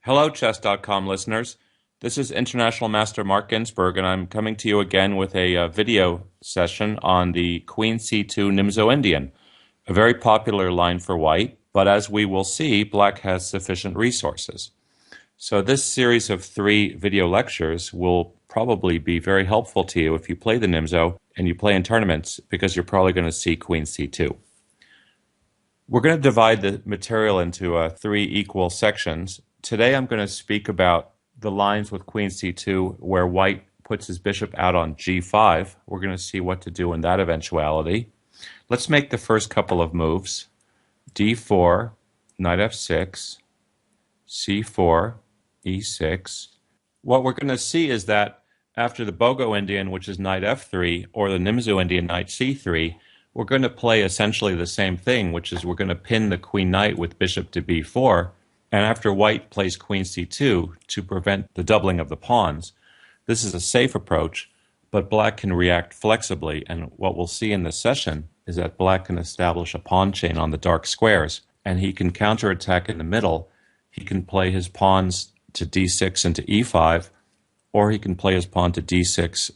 Hello, chess.com listeners. This is International Master Mark Ginsburg, and I'm coming to you again with a video session on the Queen C2 Nimzo Indian, a very popular line for white, but as we will see, black has sufficient resources. So this series of 3 video lectures will probably be very helpful to you if you play the Nimzo and you play in tournaments, because you're probably going to see Queen C2. We're going to divide the material into 3 equal sections. Today I'm going to speak about the lines with Queen C2 where white puts his bishop out on G5. We're going to see what to do in that eventuality. Let's make the first couple of moves. D4, knight F6, C4, E6. What we're going to see is that after the Bogo Indian, which is knight F3, or the Nimzo Indian, knight C3, we're going to play essentially the same thing, which is we're going to pin the queen knight with bishop to B4. And after white plays Queen C2 to prevent the doubling of the pawns, this is a safe approach, but black can react flexibly, and what we'll see in this session is that black can establish a pawn chain on the dark squares, and he can counterattack in the middle. He can play his pawns to D6 and to E5, or he can play his pawn to D6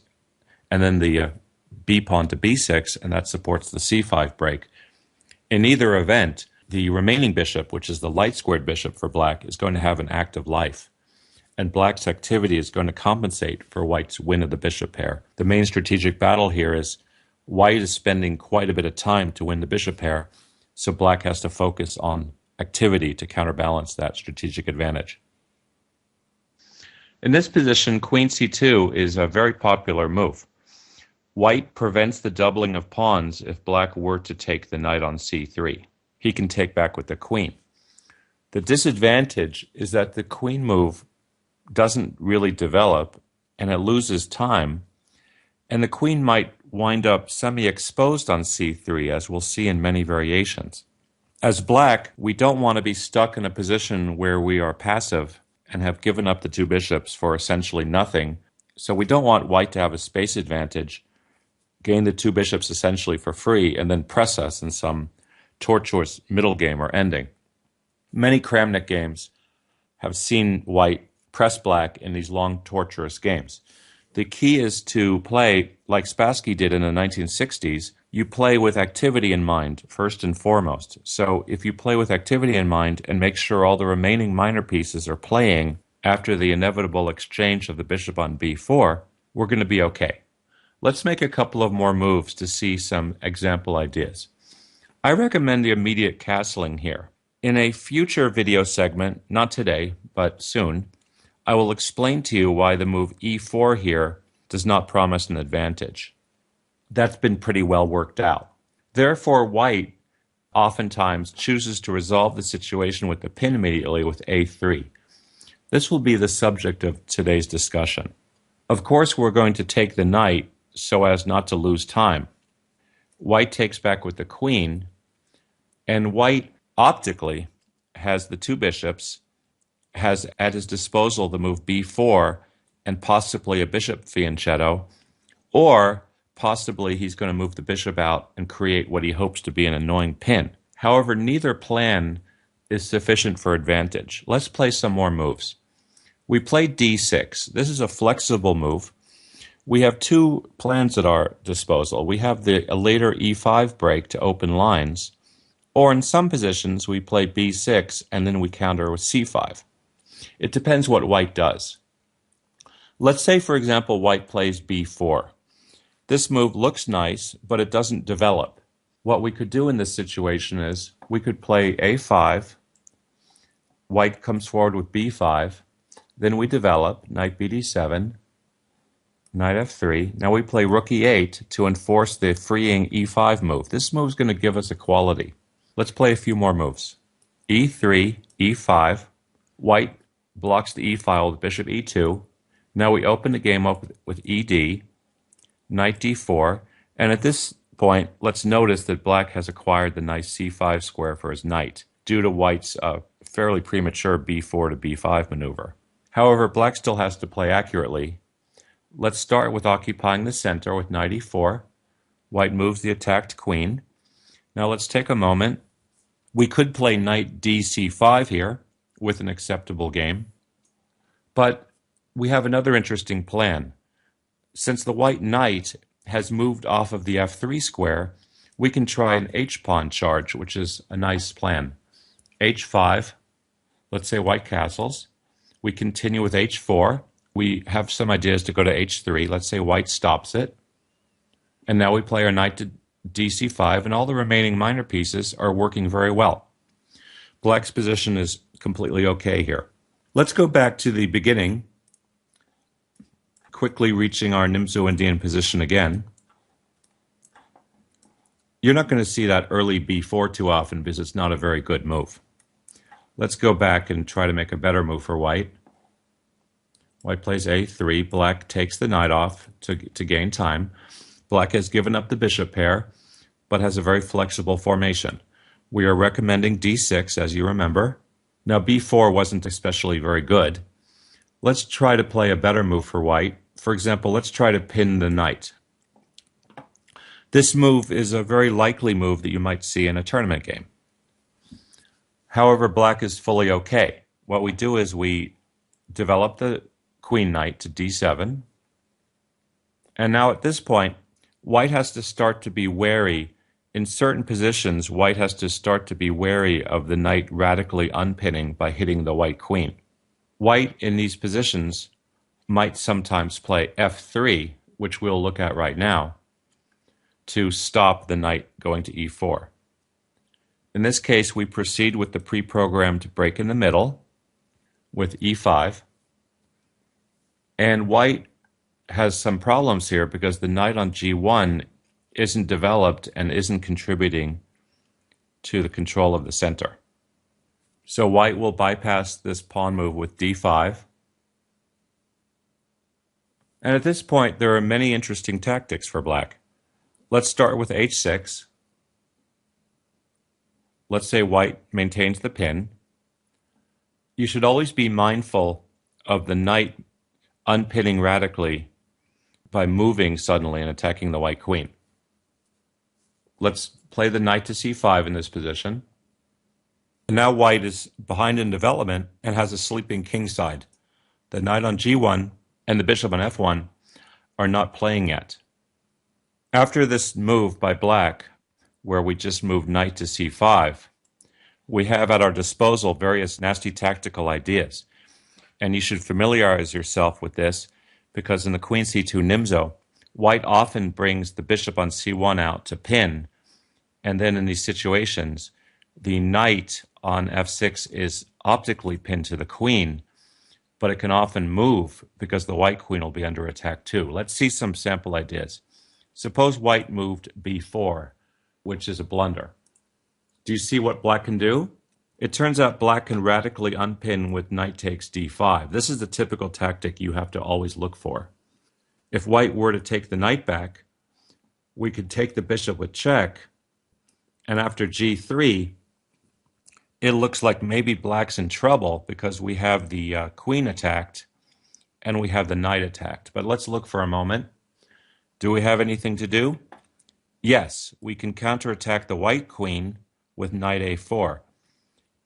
and then the B pawn to B6, and that supports the C5 break. In either event, the remaining bishop, which is the light-squared bishop for black, is going to have an active life. And black's activity is going to compensate for white's win of the bishop pair. The main strategic battle here is white is spending quite a bit of time to win the bishop pair, so black has to focus on activity to counterbalance that strategic advantage. In this position, Queen C2 is a very popular move. White prevents the doubling of pawns if black were to take the knight on C3. He can take back with the queen. The disadvantage is that the queen move doesn't really develop and it loses time, and the queen might wind up semi-exposed on C3, as we'll see in many variations. As black, we don't want to be stuck in a position where we are passive and have given up the 2 bishops for essentially nothing, so we don't want white to have a space advantage, gain the 2 bishops essentially for free, and then press us in some tortuous middle game or ending. Many Kramnik games have seen white press black in these long, torturous games. The key is to play like Spassky did in the 1960s. You play with activity in mind, first and foremost. So if you play with activity in mind and make sure all the remaining minor pieces are playing after the inevitable exchange of the bishop on B4, we're going to be okay. Let's make a couple of more moves to see some example ideas. I recommend the immediate castling here. In a future video segment, not today, but soon, I will explain to you why the move E4 here does not promise an advantage. That's been pretty well worked out. Therefore, white oftentimes chooses to resolve the situation with the pin immediately with A3. This will be the subject of today's discussion. Of course, we're going to take the knight so as not to lose time. White takes back with the queen, and white optically has the 2 bishops, has at his disposal the move B4 and possibly a bishop fianchetto, or possibly he's going to move the bishop out and create what he hopes to be an annoying pin. However, neither plan is sufficient for advantage. Let's play some more moves. We played D6. This is a flexible move. We have 2 plans at our disposal. We have a later E5 break to open lines, or in some positions we play B6 and then we counter with C5. It depends what white does. Let's say, for example, white plays B4. This move looks nice, but it doesn't develop. What we could do in this situation is we could play A5, white comes forward with B5, then we develop, knight BD7, knight F3. Now we play rook E8 to enforce the freeing E5 move. This move is going to give us equality. Let's play a few more moves. E3, E5, white blocks the E file with bishop E2. Now we open the game up with ED, knight D4, and at this point, let's notice that black has acquired the nice C5 square for his knight, due to white's fairly premature B4 to B5 maneuver. However, black still has to play accurately. Let's start with occupying the center with knight E4. White moves the attacked queen. Now let's take a moment. We could play knight D C5 here with an acceptable game. But we have another interesting plan. Since the white knight has moved off of the f3 square, we can try an h-pawn charge, which is a nice plan. h5, let's say white castles. We continue with h4. We have some ideas to go to h3. Let's say white stops it. And now we play our knight to dc5, and all the remaining minor pieces are working very well. Black's position is completely okay here. Let's go back to the beginning, quickly reaching our Nimzo Indian position again. You're not going to see that early b4 too often because it's not a very good move. Let's go back and try to make a better move for white. White plays a3. Black takes the knight off to gain time. Black has given up the bishop pair, but has a very flexible formation. We are recommending d6, as you remember. Now b4 wasn't especially very good. Let's try to play a better move for white. For example, let's try to pin the knight. This move is a very likely move that you might see in a tournament game. However, black is fully okay. What we do is we develop the queen knight to d7. And now at this point, white has to start to be wary. In certain positions, white has to start to be wary of the knight radically unpinning by hitting the white queen. White in these positions might sometimes play f3, which we'll look at right now, to stop the knight going to e4. In this case, we proceed with the pre-programmed break in the middle with e5. And white has some problems here because the knight on g1 isn't developed and isn't contributing to the control of the center. So white will bypass this pawn move with d5. And at this point, there are many interesting tactics for black. Let's start with h6. Let's say white maintains the pin. You should always be mindful of the knight unpinning radically by moving suddenly and attacking the white queen. Let's play the knight to c5 in this position. And now white is behind in development and has a sleeping kingside. The knight on g1 and the bishop on f1 are not playing yet. After this move by black, where we just moved knight to c5, we have at our disposal various nasty tactical ideas. And you should familiarize yourself with this because in the queen c2 Nimzo, white often brings the bishop on c1 out to pin, and then in these situations, the knight on f6 is optically pinned to the queen, but it can often move because the white queen will be under attack too. Let's see some sample ideas. Suppose white moved b4, which is a blunder. Do you see what black can do? It turns out black can radically unpin with knight takes d5. This is the typical tactic you have to always look for. If white were to take the knight back, we could take the bishop with check, and after g3, it looks like maybe black's in trouble because we have the queen attacked and we have the knight attacked. But let's look for a moment. Do we have anything to do? Yes, we can counterattack the white queen with knight a4.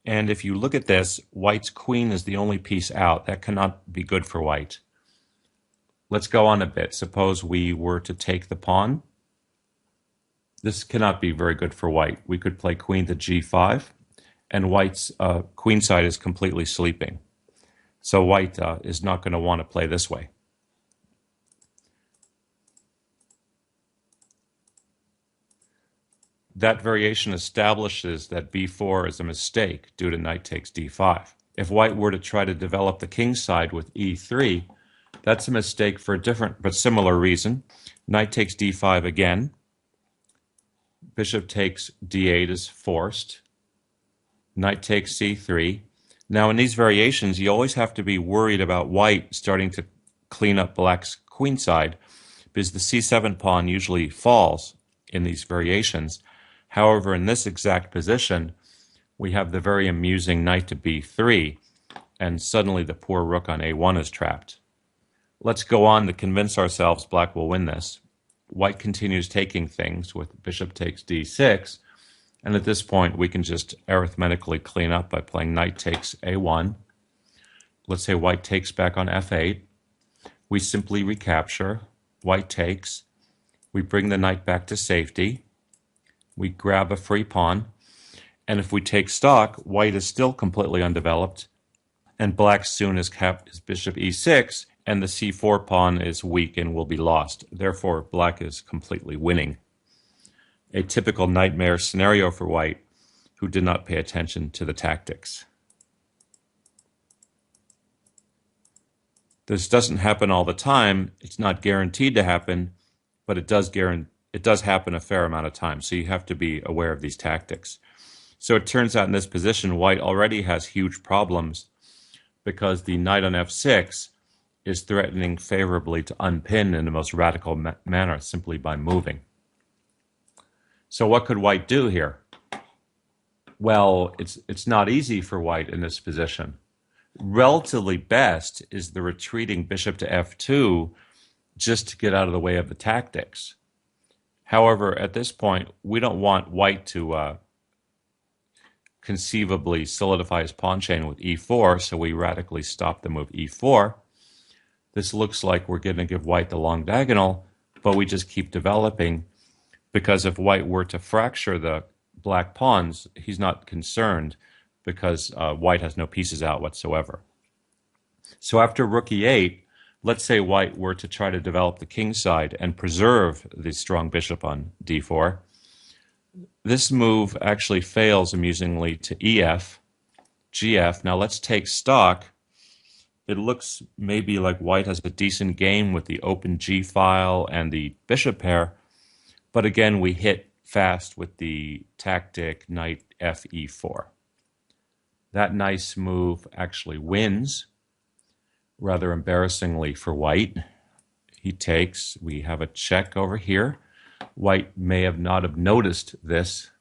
And if you look at this, white's queen is the only piece out. That cannot be good for white. Let's go on a bit. Suppose we were to take the pawn. This cannot be very good for white. We could play queen to g5, and white's queen side is completely sleeping. So white is not going to want to play this way. That variation establishes that b4 is a mistake due to knight takes d5. If white were to try to develop the king side with e3, that's a mistake for a different but similar reason. Knight takes d5 again. Bishop takes d8 is forced. Knight takes c3. Now in these variations, you always have to be worried about white starting to clean up black's queen side because the c7 pawn usually falls in these variations. However, in this exact position, we have the very amusing knight to b3, and suddenly the poor rook on a1 is trapped. Let's go on to convince ourselves black will win this. White continues taking things with bishop takes d6, and at this point we can just arithmetically clean up by playing knight takes a1. let's say white takes back on f8. We simply recapture. White takes. We bring the knight back to safety. We grab a free pawn. And if we take stock, white is still completely undeveloped. And black soon is capped his bishop e6, and the c4 pawn is weak and will be lost. Therefore, black is completely winning. A typical nightmare scenario for white, who did not pay attention to the tactics. This doesn't happen all the time. It's not guaranteed to happen, but it does happen a fair amount of times. So you have to be aware of these tactics. So it turns out in this position, white already has huge problems because the knight on f6 is threatening favorably to unpin in the most radical manner simply by moving. So what could white do here? Well, it's not easy for white in this position. Relatively best is the retreating bishop to f2 just to get out of the way of the tactics. However, at this point, we don't want white to conceivably solidify his pawn chain with e4, so we radically stop the move e4. This looks like we're going to give white the long diagonal, but we just keep developing, because if white were to fracture the black pawns, he's not concerned because white has no pieces out whatsoever. So after rook e8, let's say white were to try to develop the king side and preserve the strong bishop on d4. This move actually fails amusingly to ef, gf. Now let's take stock. It looks maybe like white has a decent game with the open g file and the bishop pair, but again we hit fast with the tactic knight fe4. That nice move actually wins, rather embarrassingly for white. He takes. We have a check over here. White may have not have noticed this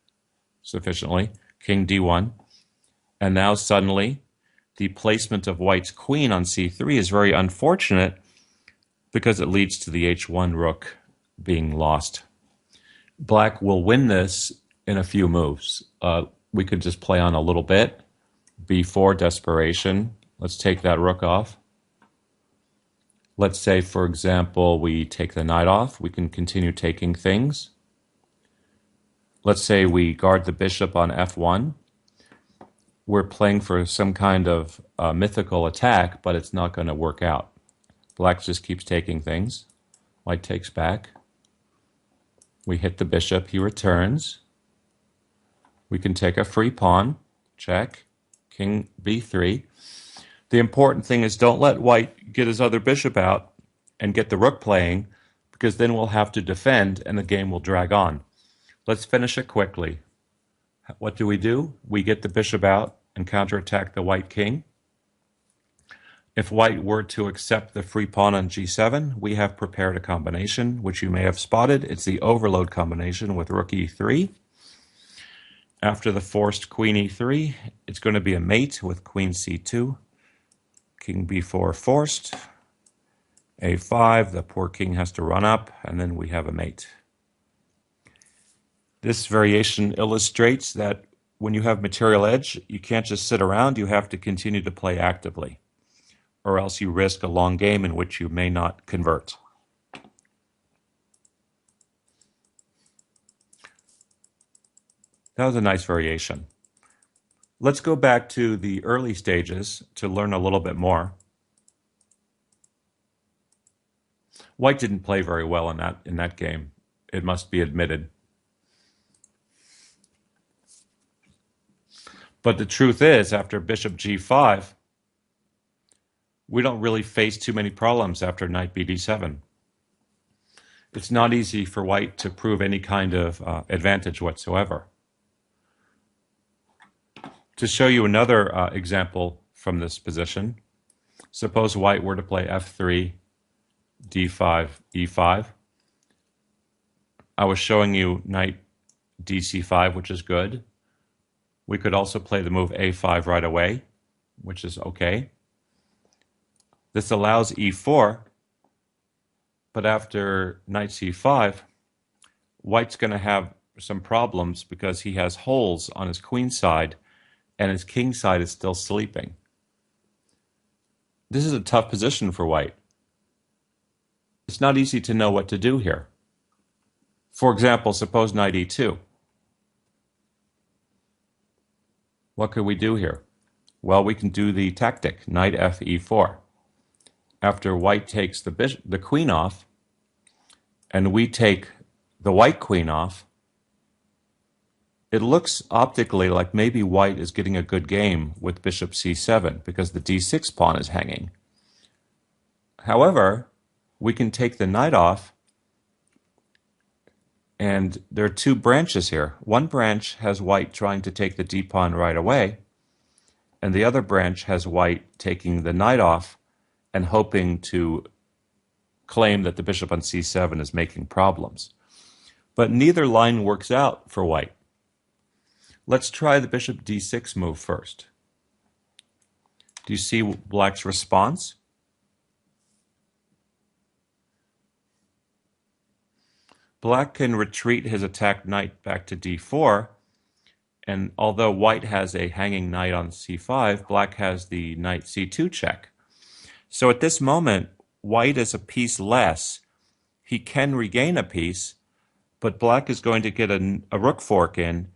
sufficiently. King d1. And now suddenly the placement of white's queen on c3 is very unfortunate because it leads to the h1 rook being lost. Black will win this in a few moves. We could just play on a little bit. b4 desperation. Let's take that rook off. Let's say, for example, we take the knight off. We can continue taking things. Let's say we guard the bishop on f1. We're playing for some kind of mythical attack, but it's not going to work out. Black just keeps taking things. White takes back. We hit the bishop. He returns. We can take a free pawn. Check. King b3. The important thing is don't let white get his other bishop out and get the rook playing, because then we'll have to defend and the game will drag on. Let's finish it quickly. What do? We get the bishop out and counterattack the white king. If white were to accept the free pawn on g7, we have prepared a combination, which you may have spotted. It's the overload combination with rook e3. After the forced queen e3, it's going to be a mate with queen c2. King b4 forced, a5, the poor king has to run up, and then we have a mate. This variation illustrates that when you have material edge, you can't just sit around, you have to continue to play actively, or else you risk a long game in which you may not convert. That was a nice variation. Let's go back to the early stages to learn a little bit more. White didn't play very well in that game, it must be admitted. But the truth is, after bishop g5, we don't really face too many problems after knight bd7. It's not easy for white to prove any kind of advantage whatsoever. To show you another example from this position, suppose white were to play f3, d5, e5. I was showing you knight dc5, which is good. We could also play the move a5 right away, which is okay. This allows e4, but after knight c5, white's going to have some problems because he has holes on his queen side and his king side is still sleeping. This is a tough position for white. It's not easy to know what to do here. For example, suppose knight e2. What could we do here? Well, we can do the tactic, knight f e4. After white takes the queen off, and we take the white queen off, it looks optically like maybe white is getting a good game with bishop c7 because the d6 pawn is hanging. However, we can take the knight off, and there are two branches here. One branch has white trying to take the d-pawn right away, and the other branch has white taking the knight off and hoping to claim that the bishop on c7 is making problems. But neither line works out for white. Let's try the bishop d6 move first. Do you see black's response? Black can retreat his attacked knight back to d4, and although white has a hanging knight on c5, black has the knight c2 check. So at this moment, white is a piece less. He can regain a piece, but black is going to get a rook fork in,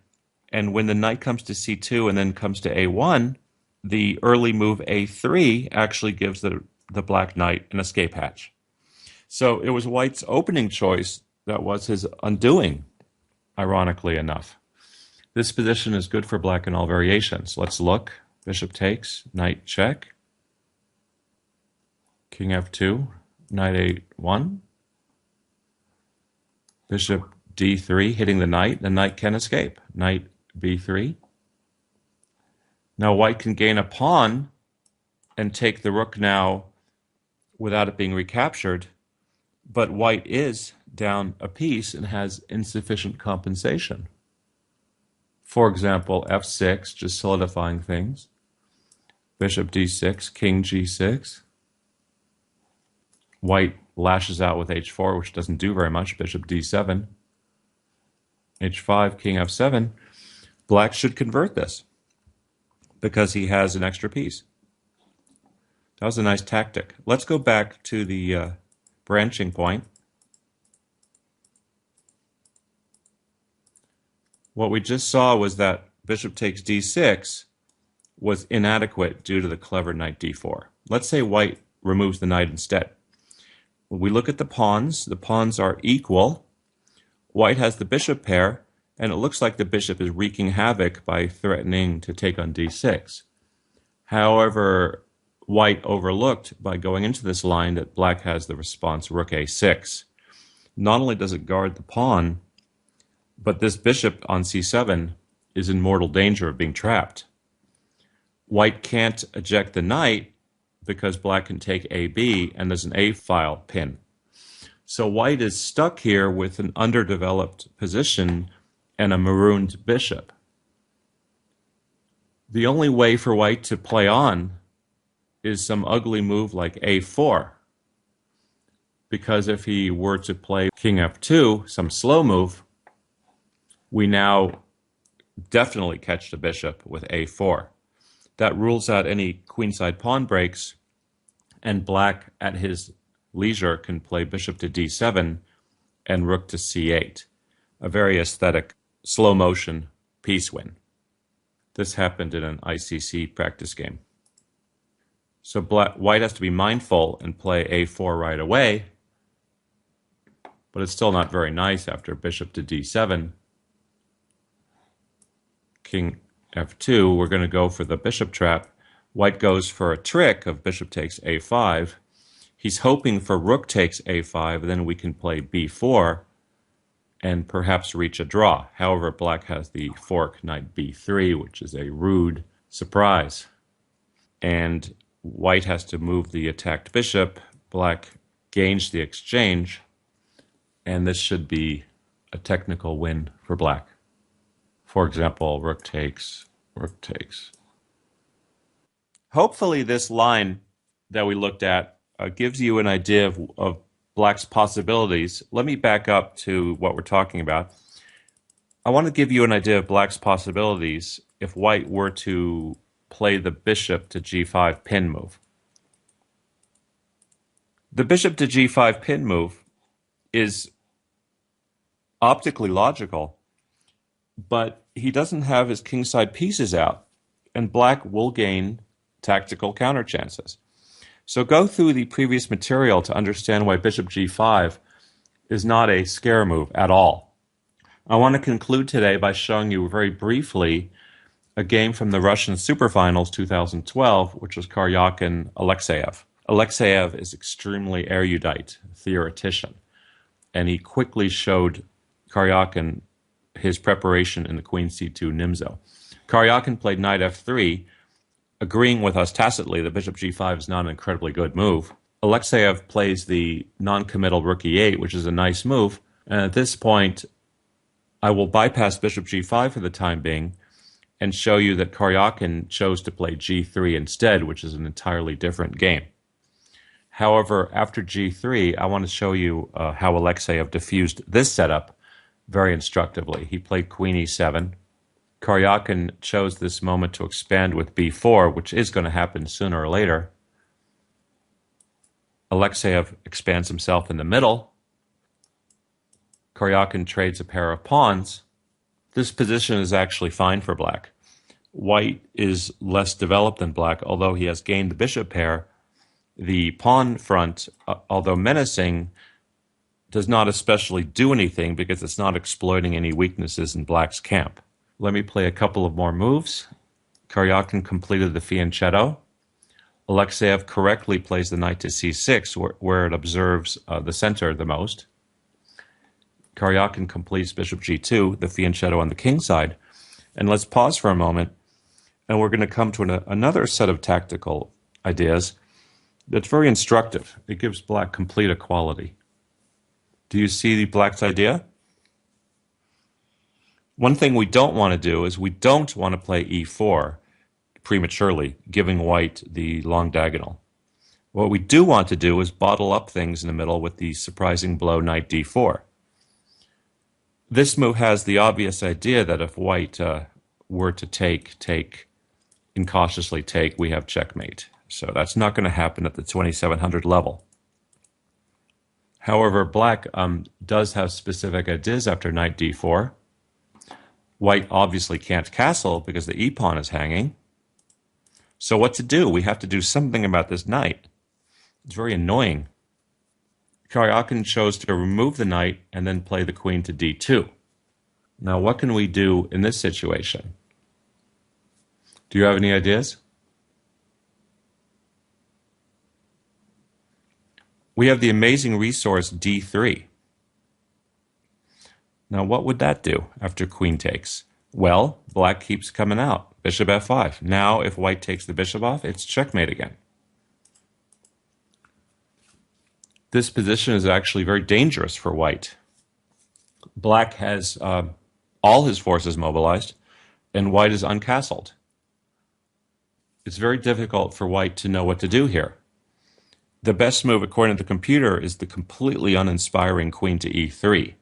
and when the knight comes to c2 and then comes to a1, the early move a3 actually gives the black knight an escape hatch. So it was white's opening choice that was his undoing, ironically enough. This position is good for black in all variations. Let's look. Bishop takes, knight check, king f2, knight a1, bishop d3 hitting the knight can escape, knight b3. Now white can gain a pawn and take the rook now without it being recaptured, but white is down a piece and has insufficient compensation. For example, f6, just solidifying things. Bishop d6, king g6. White lashes out with h4, which doesn't do very much. Bishop d7. h5, king f7. Black should convert this because he has an extra piece. That was a nice tactic. Let's go back to the branching point. What we just saw was that bishop takes d6 was inadequate due to the clever knight d4. Let's say white removes the knight instead. When we look at the pawns are equal. White has the bishop pair, and it looks like the bishop is wreaking havoc by threatening to take on d6. However, white overlooked by going into this line that black has the response rook a6. Not only does it guard the pawn, but this bishop on c7 is in mortal danger of being trapped. White can't eject the knight because black can take ab, and there's an a-file pin. So white is stuck here with an underdeveloped position and a marooned bishop. The only way for white to play on is some ugly move like a4, because if he were to play king f2, some slow move, we now definitely catch the bishop with a4. That rules out any queenside pawn breaks, and black at his leisure can play bishop to d7 and rook to c8. A very aesthetic, slow motion piece win. This happened in an ICC practice game. So white has to be mindful and play a4 right away, but it's still not very nice after bishop to d7. King f2, we're going to go for the bishop trap. White goes for a trick of bishop takes a5. He's hoping for rook takes a5, then we can play b4 and perhaps reach a draw. However, black has the fork knight b3, which is a rude surprise. And white has to move the attacked bishop. Black gains the exchange, and this should be a technical win for black. For example, rook takes, rook takes. Hopefully this line that we looked at gives you an idea of black's possibilities. Let me back up to what we're talking about. I want to give you an idea of black's possibilities if white were to play the bishop to g5 pin move. The bishop to g5 pin move is optically logical, but he doesn't have his kingside pieces out, and black will gain tactical counter chances. So go through the previous material to understand why bishop g5 is not a scare move at all. I want to conclude today by showing you very briefly a game from the Russian Superfinals 2012, which was Karyakin-Alexeyev. Alexeyev is extremely erudite, theoretician, and he quickly showed Karyakin his preparation in the queen c2 Nimzo. Karyakin played knight f3, agreeing with us tacitly that bishop g5 is not an incredibly good move. Alexeyev plays the non-committal rook e8, which is a nice move, and at this point I will bypass bishop g5 for the time being and show you that Karyakin chose to play g3 instead, which is an entirely different game. However, after g3, I want to show you how Alexeyev diffused this setup very instructively. He played queen e7. Karyakin chose this moment to expand with b4, which is going to happen sooner or later. Alexeyev expands himself in the middle. Karyakin trades a pair of pawns. This position is actually fine for black. White is less developed than black, although he has gained the bishop pair. The pawn front, although menacing, does not especially do anything because it's not exploiting any weaknesses in black's camp. Let me play a couple of more moves. Karyakin completed the fianchetto. Alexeyev correctly plays the knight to c6, where it observes the center the most. Karyakin completes bishop g2, the fianchetto on the king side. And let's pause for a moment, and we're going to come to another set of tactical ideas that's very instructive. It gives black complete equality. Do you see the black's idea? One thing we don't want to do is we don't want to play e4 prematurely, giving white the long diagonal. What we do want to do is bottle up things in the middle with the surprising blow knight d4. This move has the obvious idea that if white were to take, incautiously take, we have checkmate. So that's not going to happen at the 2700 level. However, black does have specific ideas after knight d4. White obviously can't castle because the e-pawn is hanging. So what to do? We have to do something about this knight. It's very annoying. Karyakin chose to remove the knight and then play the queen to d2. Now, what can we do in this situation? Do you have any ideas? We have the amazing resource d3. Now, what would that do after queen takes? Well, black keeps coming out. Bishop f5. Now, if white takes the bishop off, it's checkmate again. This position is actually very dangerous for white. Black has all his forces mobilized, and white is uncastled. It's very difficult for white to know what to do here. The best move, according to the computer, is the completely uninspiring queen to e3.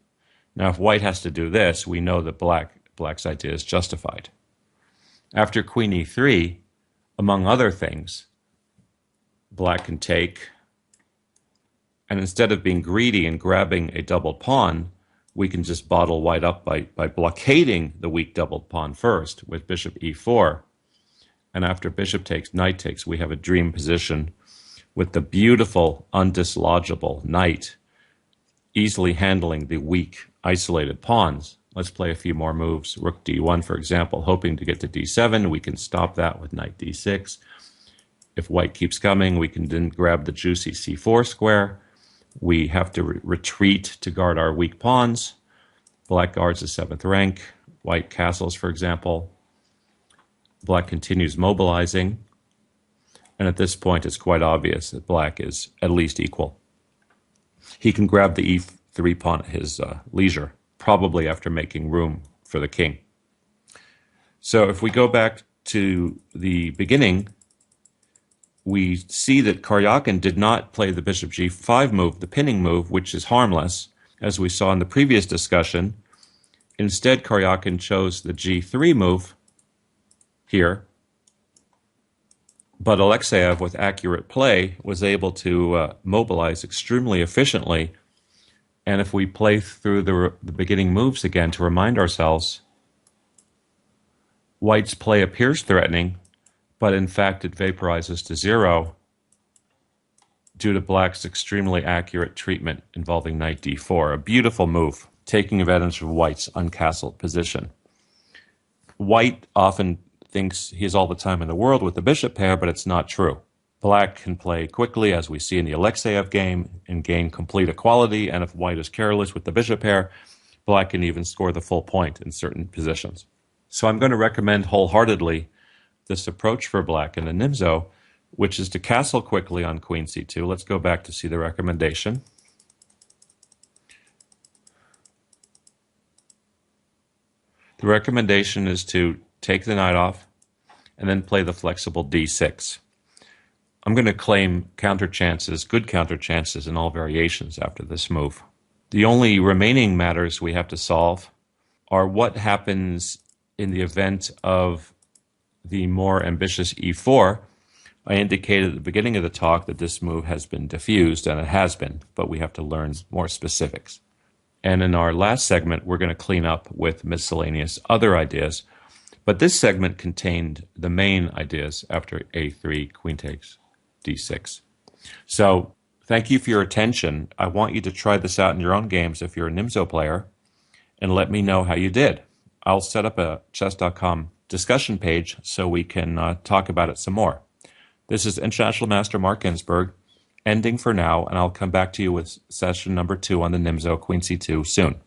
Now, if white has to do this, we know that black's idea is justified. After queen e3, among other things, black can take, and instead of being greedy and grabbing a doubled pawn, we can just bottle white up by blockading the weak doubled pawn first with bishop e4. And after bishop takes, knight takes, we have a dream position with the beautiful, undislodgeable knight easily handling the weak, isolated pawns. Let's play a few more moves. Rook d1, for example, hoping to get to d7. We can stop that with knight d6. If white keeps coming, we can then grab the juicy c4 square. We have to retreat to guard our weak pawns. Black guards the 7th rank. White castles, for example. Black continues mobilizing. And at this point, it's quite obvious that black is at least equal. He can grab the e3 pawn at his leisure, probably after making room for the king. So if we go back to the beginning, we see that Karyakin did not play the bishop g5 move, the pinning move, which is harmless, as we saw in the previous discussion. Instead, Karyakin chose the g3 move here, But Alexeyev, with accurate play, was able to mobilize extremely efficiently. And if we play through the beginning moves again to remind ourselves, White's play appears threatening, but in fact it vaporizes to zero due to Black's extremely accurate treatment involving knight d4. A beautiful move, taking advantage of White's uncastled position. White often thinks he has all the time in the world with the bishop pair, but it's not true. Black can play quickly, as we see in the Alexeyev game, and gain complete equality, and if White is careless with the bishop pair, Black can even score the full point in certain positions. So I'm going to recommend wholeheartedly this approach for Black in the Nimzo, which is to castle quickly on queen c2. Let's go back to see the recommendation. The recommendation is to take the knight off and then play the flexible d6. I'm going to claim counter chances, good counter chances in all variations after this move. The only remaining matters we have to solve are what happens in the event of the more ambitious e4. I indicated at the beginning of the talk that this move has been diffused, and it has been, but we have to learn more specifics. And in our last segment, we're going to clean up with miscellaneous other ideas. But this segment contained the main ideas after a3, queen takes d6. So thank you for your attention. I want you to try this out in your own games if you're a Nimzo player, and let me know how you did. I'll set up a chess.com discussion page so we can talk about it some more. This is International Master Mark Ginsburg, ending for now, and I'll come back to you with session number 2 on the Nimzo, Queen C2, soon.